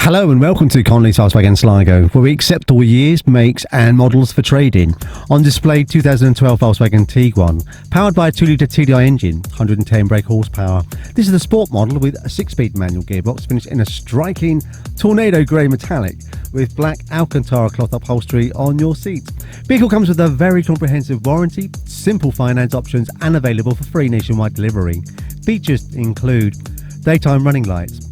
Hello and welcome to Conley's Volkswagen SLIGO, where we accept all years, makes and models for trading. On display, 2012 Volkswagen Tiguan, powered by a 2-litre TDI engine, 110 brake horsepower. This is the sport model with a 6-speed manual gearbox finished in a striking tornado grey metallic with black Alcantara cloth upholstery on your seats. Vehicle comes with a very comprehensive warranty, simple finance options and available for free nationwide delivery. Features include daytime running lights,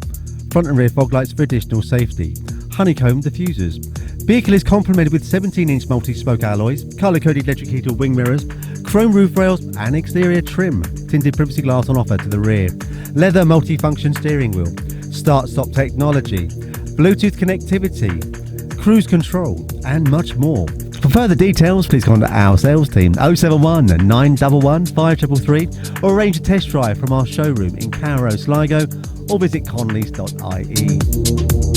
front and rear fog lights for additional safety, honeycomb diffusers. Vehicle is complemented with 17-inch multi-spoke alloys, colour-coded electric heated wing mirrors, chrome roof rails and exterior trim, tinted privacy glass on offer to the rear, leather multi-function steering wheel, start-stop technology, Bluetooth connectivity, cruise control and much more. For further details, please contact our sales team 071 911 5333 or arrange a test drive from our showroom in Carrow, Sligo, or visit conleys.ie.